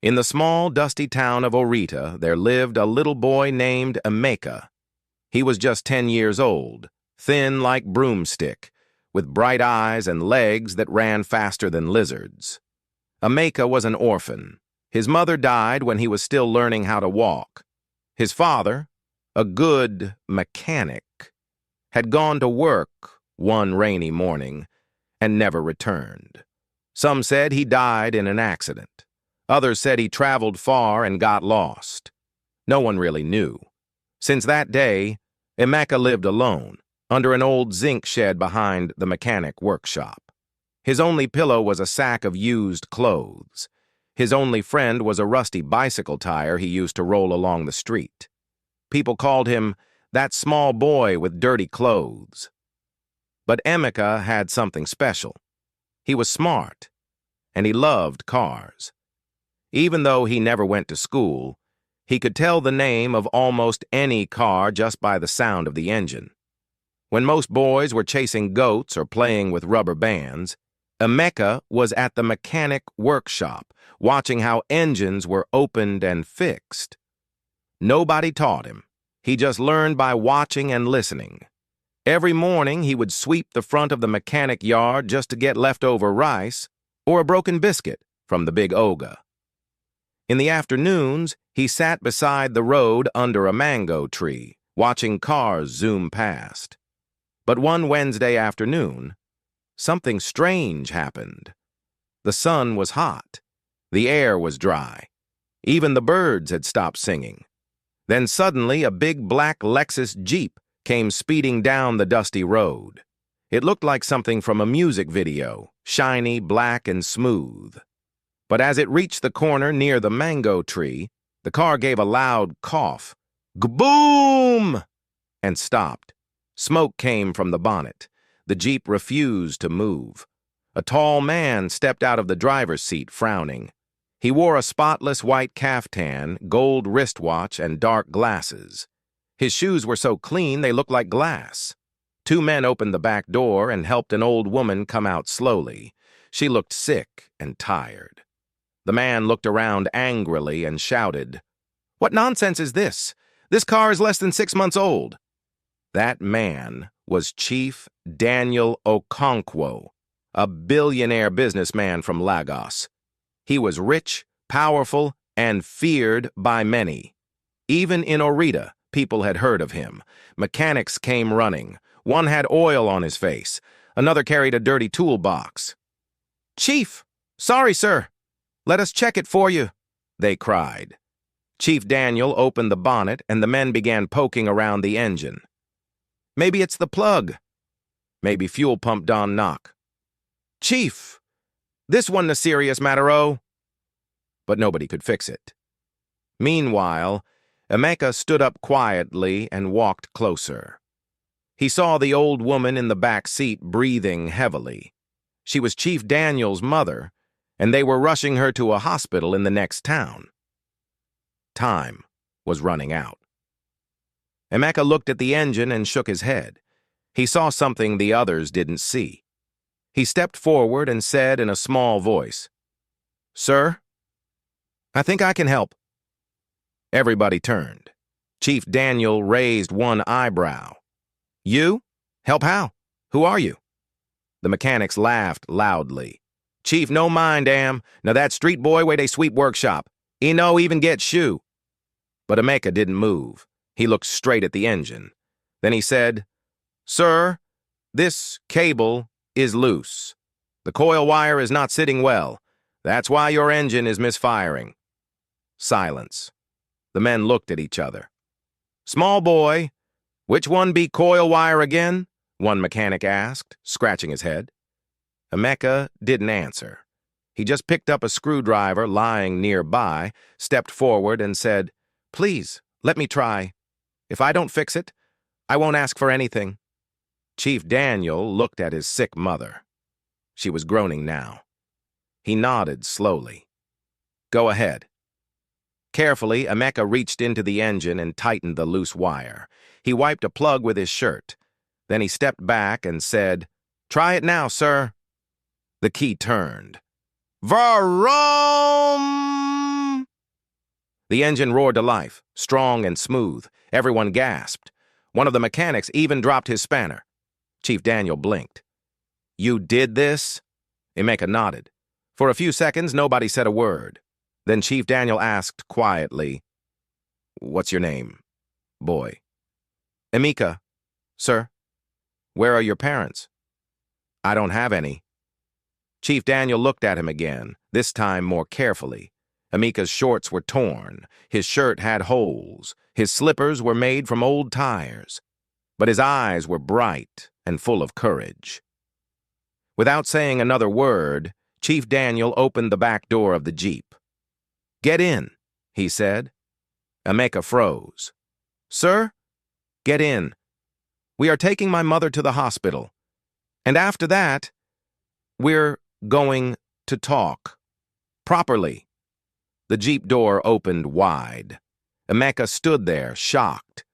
In the small, dusty town of Orita, there lived a little boy named Emeka. He was just 10 years old, thin like broomstick, with bright eyes and legs that ran faster than lizards. Emeka was an orphan. His mother died when he was still learning how to walk. His father, a good mechanic, had gone to work one rainy morning and never returned. Some said he died in an accident. Others said he traveled far and got lost. No one really knew. Since that day, Emeka lived alone, under an old zinc shed behind the mechanic workshop. His only pillow was a sack of used clothes. His only friend was a rusty bicycle tire he used to roll along the street. People called him that small boy with dirty clothes. But Emeka had something special. He was smart, and he loved cars. Even though he never went to school, he could tell the name of almost any car just by the sound of the engine. When most boys were chasing goats or playing with rubber bands, Emeka was at the mechanic workshop, watching how engines were opened and fixed. Nobody taught him. He just learned by watching and listening. Every morning he would sweep the front of the mechanic yard just to get leftover rice or a broken biscuit from the big Oga. In the afternoons, he sat beside the road under a mango tree, watching cars zoom past. But one Wednesday afternoon, something strange happened. The sun was hot. The air was dry. Even the birds had stopped singing. Then suddenly a big black Lexus Jeep came speeding down the dusty road. It looked like something from a music video, shiny, black, and smooth. But as it reached the corner near the mango tree, the car gave a loud cough, "Gboom!" and stopped. Smoke came from the bonnet. The Jeep refused to move. A tall man stepped out of the driver's seat, frowning. He wore a spotless white caftan, gold wristwatch, and dark glasses. His shoes were so clean they looked like glass. Two men opened the back door and helped an old woman come out slowly. She looked sick and tired. The man looked around angrily and shouted, "What nonsense is this? This car is less than 6 months old." That man was Chief Daniel Okonkwo, a billionaire businessman from Lagos. He was rich, powerful, and feared by many. Even in Orita, people had heard of him. Mechanics came running. One had oil on his face. Another carried a dirty toolbox. "Chief! Sorry, sir. Let us check it for you," they cried. Chief Daniel opened the bonnet and the men began poking around the engine. "Maybe it's the plug." "Maybe fuel pump don't knock." "Chief, this wasn't a serious matter, oh." But nobody could fix it. Meanwhile, Emeka stood up quietly and walked closer. He saw the old woman in the back seat breathing heavily. She was Chief Daniel's mother, and they were rushing her to a hospital in the next town. Time was running out. Emeka looked at the engine and shook his head. He saw something the others didn't see. He stepped forward and said in a small voice, "Sir, I think I can help." Everybody turned. Chief Daniel raised one eyebrow. "You? Help how? Who are you?" The mechanics laughed loudly. "Chief no mind, am. Now that street boy where they sweep workshop. He no even get shoe." But Emeka didn't move. He looked straight at the engine. Then he said, "Sir, this cable is loose. The coil wire is not sitting well. That's why your engine is misfiring." Silence. The men looked at each other. "Small boy, which one be coil wire again?" one mechanic asked, scratching his head. Emeka didn't answer. He just picked up a screwdriver lying nearby, stepped forward, and said, "Please, let me try. If I don't fix it, I won't ask for anything." Chief Daniel looked at his sick mother. She was groaning now. He nodded slowly. "Go ahead." Carefully, Emeka reached into the engine and tightened the loose wire. He wiped a plug with his shirt. Then he stepped back and said, "Try it now, sir." The key turned. Vroom! The engine roared to life, strong and smooth. Everyone gasped. One of the mechanics even dropped his spanner. Chief Daniel blinked. "You did this?" Emeka nodded. For a few seconds, nobody said a word. Then Chief Daniel asked quietly, "What's your name, boy?" "Emeka, sir." "Where are your parents?" "I don't have any." Chief Daniel looked at him again, this time more carefully. Emeka's shorts were torn, his shirt had holes, his slippers were made from old tires, but his eyes were bright and full of courage. Without saying another word, Chief Daniel opened the back door of the Jeep. "Get in," he said. Emeka froze. "Sir?" "Get in. We are taking my mother to the hospital. And after that, we're going to talk. Properly." The Jeep door opened wide. Emeka stood there, shocked.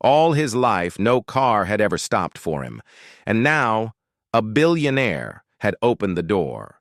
All his life, no car had ever stopped for him. And now, a billionaire had opened the door.